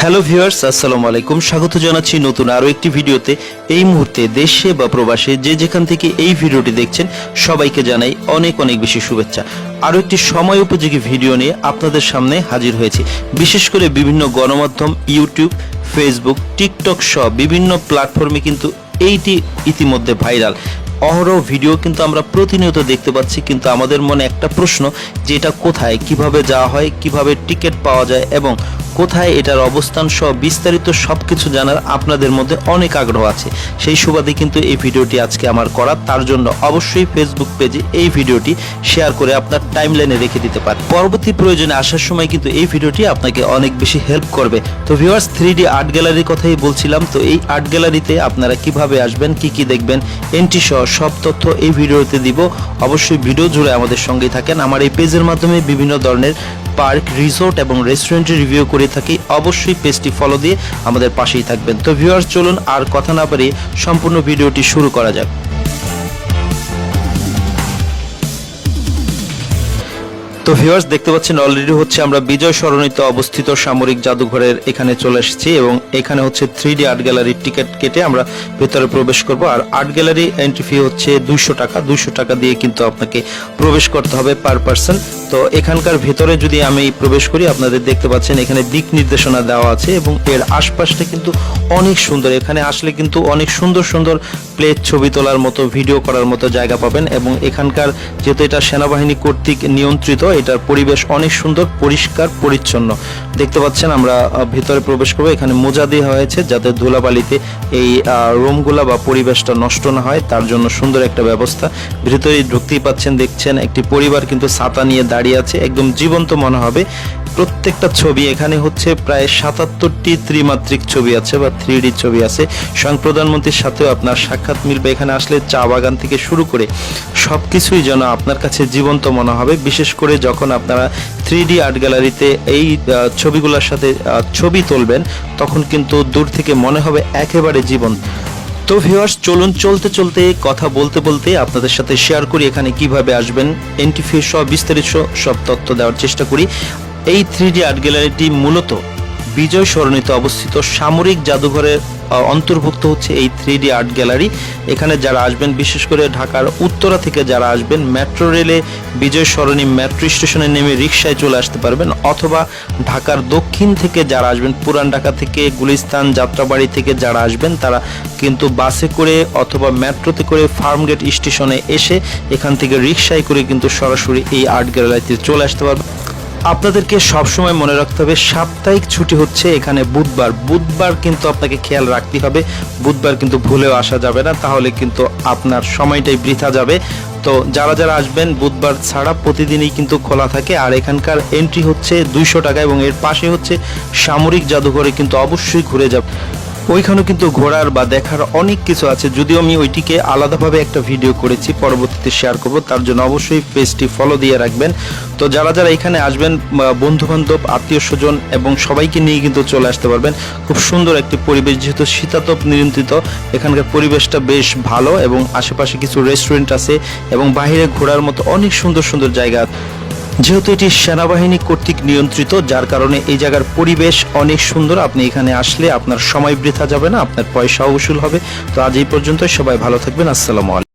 Hello viewers, আসসালামু আলাইকুম। স্বাগত জানাচ্ছি নতুন আরো একটি ভিডিওতে। এই মুহূর্তে দেশে বা প্রবাসে যে যেখান থেকে এই ভিডিওটি দেখছেন সবাইকে জানাই অনেক অনেক বেশি শুভেচ্ছা। আরো একটি সময় উপযোগী ভিডিও নিয়ে আপনাদের সামনে হাজির হয়েছি। বিশেষ করে বিভিন্ন গণমাধ্যম, ইউটিউব, ফেসবুক, টিকটক সহ বিভিন্ন প্ল্যাটফর্মে কিন্তু এইটি ইতিমধ্যে ভাইরাল। অহরহ ভিডিও কিন্তু আমরা প্রতিনিয়ত দেখতে পাচ্ছি, কিন্তু আমাদের মনে একটা প্রশ্ন যে এটা কোথায়, কিভাবে যাওয়া হয়, কিভাবে টিকিট পাওয়া যায় এবং কোথায় এটার অবস্থান সহ বিস্তারিত সবকিছু জানার আপনাদের মধ্যে অনেক আগ্রহ আছে। সেই সুবাদে কিন্তু এই ভিডিওটি আজকে আমার করা। তার জন্য অবশ্যই ফেসবুক পেজে এই ভিডিওটি শেয়ার করে আপনার টাইমলাইনে রেখে দিতে পারেন। পরবর্তী প্রয়োজনে আসার সময় কিন্তু এই ভিডিওটি আপনাকে অনেক বেশি হেল্প করবে। তো ভিউয়ার্স, 3D আর্ট গ্যালারির কথাই বলছিলাম। তো এই আর্ট গ্যালারিতে আপনারা কিভাবে আসবেন, কি দেখবেন, এন্ট্রি সহ সব তথ্য এই ভিডিওতে দিব। অবশ্যই ভিডিও জুড়ে আমাদের সঙ্গেই থাকেন। আমার এই পেজের মাধ্যমে বিভিন্ন ধরনের পার্ক, রিসোর্ট এবং রেস্টুরেন্টের রিভিউ করে থাকি। অবশ্যই পেজটি ফলো দিয়ে আমাদের পাশেই থাকবেন। তো ভিউয়ার্স, চলুন আর কথা না বাড়িয়ে সম্পূর্ণ ভিডিওটি শুরু করা যাক। তো ভিউয়ার্স, দেখতে পাচ্ছেন অলরেডি হচ্ছে আমরা বিজয় সরণিতে অবস্থিত সামরিক জাদুঘরের এখানে চলে এসেছি এবং এখানে হচ্ছে 3D আর্ট গ্যালারির টিকিট কেটে আমরা ভেতরে প্রবেশ করব। আর আর্ট গ্যালারি এন্ট্রি ফি হচ্ছে 200 টাকা। 200 টাকা দিয়ে কিন্তু আপনাকে প্রবেশ করতে হবে পার পারসন। তো এখানকার ভেতরে যদি আমি প্রবেশ করি, আপনাদের দেখতে পাচ্ছেন এখানে দিক নির্দেশনা দেওয়া আছে এবং এর আশপাশটা কিন্তু অনেক সুন্দর। এখানে আসলে কিন্তু অনেক সুন্দর সুন্দর প্লেট, ছবি তোলার মতো, ভিডিও করার মতো জায়গা পাবেন। এবং এখানকার যেহেতু এটা সেনাবাহিনী কর্তৃক নিয়ন্ত্রিত, এটার পরিবেশ অনেক সুন্দর, পরিষ্কার পরিচ্ছন্ন। দেখতে পাচ্ছেন আমরা ভেতরে প্রবেশ করবো। এখানে মোজা দেওয়া হয়েছে যাতে ধুলাবালিতে এই রুমগুলা বা পরিবেশটা নষ্ট না হয়, তার জন্য সুন্দর একটা ব্যবস্থা। ভেতরে ঢুকতেই পাচ্ছেন, দেখছেন একটি পরিবার কিন্তু ছাতা নিয়ে দাঁড়িয়ে আছে, একদম জীবন্ত মনে হবে। প্রত্যেকটা ছবি এখানে হচ্ছে প্রায় 77টি ত্রিমাত্রিক ছবি আছে বা 3D ছবি আছে। স্বয়ং প্রধানমন্ত্রীর সাথেও আপনার সাক্ষাৎ মিলবে। এখানে আসলে চা বাগান থেকে শুরু করে সবকিছুই যেন আপনার কাছে জীবন্ত মনে হবে। বিশেষ করে যখন আপনারা 3D আর্ট গ্যালারিতে এই ছবিগুলোর সাথে ছবি তুলবেন, তখন কিন্তু দূর থেকে মনে হবে একেবারে জীবন। তো ভিউয়ার্স, চলুন চলতে চলতে কথা বলতে বলতে আপনাদের সাথে শেয়ার করি এখানে কিভাবে আসবেন, এন্ট্রি ফি সহ বিস্তারিত সব তথ্য দেওয়ার চেষ্টা করি। এই 3D আর্ট গ্যালারিটি মূলত বিজয় সরণিতে অবস্থিত সামরিক জাদুঘরের অন্তর্ভুক্ত হচ্ছে এই 3D আর্ট গ্যালারি। এখানে যারা আসবেন, বিশেষ করে ঢাকার উত্তরা থেকে যারা আসবেন, মেট্রো রেলে বিজয় সরণি মেট্রো স্টেশনে নেমে রিকশায় চলে আসতে পারবেন, অথবা ঢাকার দক্ষিণ থেকে যারা আসবেন, পুরান ঢাকা থেকে, গুলিস্তান, যাত্রাবাড়ি থেকে যারা আসবেন, তারা কিন্তু বাসে করে অথবা মেট্রোতে করে ফার্মগেট স্টেশনে এসে এখান থেকে রিকশায় করে কিন্তু সরাসরি এই আর্ট গ্যালারিতে চলে আসতে পারবেন। আপনাদেরকে সবসময় মনে রাখতে হবে সাপ্তাহিক ছুটি হচ্ছে এখানে বুধবার। বুধবার কিন্তু আপনাকে খেয়াল রাখতে হবে, বুধবার কিন্তু ভুলেও আসা যাবে না, তাহলে কিন্তু আপনার সময়টাই বৃথা যাবে। তো যারা যারা আসবেন, বুধবার ছাড়া প্রতিদিনই কিন্তু খোলা থাকে। আর এখানকার এন্ট্রি হচ্ছে 200 টাকা এবং এর পাশে হচ্ছে সামরিক জাদুঘরে কিন্তু অবশ্যই ঘুরে যাব। ওইখানেও কিন্তু ঘোরার বা দেখার অনেক কিছু আছে, যদিও আমি ওইটিকে আলাদাভাবে একটা ভিডিও করেছি, পরবর্তীতে শেয়ার করব। তার জন্য অবশ্যই পেজটি ফলো দিয়ে রাখবেন। তো যারা যারা এখানে আসবেন, বন্ধু বান্ধব, আত্মীয় স্বজন এবং সবাইকে নিয়ে কিন্তু চলে আসতে পারবেন। খুব সুন্দর একটি পরিবেশ, যেহেতু শীতাতপ নিয়ন্ত্রিত, এখানকার পরিবেশটা বেশ ভালো এবং আশেপাশে কিছু রেস্টুরেন্ট আছে এবং বাইরে ঘোরার মতো অনেক সুন্দর সুন্দর জায়গা। যেহেতু এটি সেনাবাহিনী কর্তৃক নিয়ন্ত্রিত, যার কারণে এই জায়গার পরিবেশ অনেক সুন্দর। আপনি এখানে আসলে আপনার সময় বৃথা যাবে না, আপনার পয়সাও উসুল হবে। তো আজ এই পর্যন্ত, সবাই ভালো থাকবেন। আসসালামু আলাইকুম।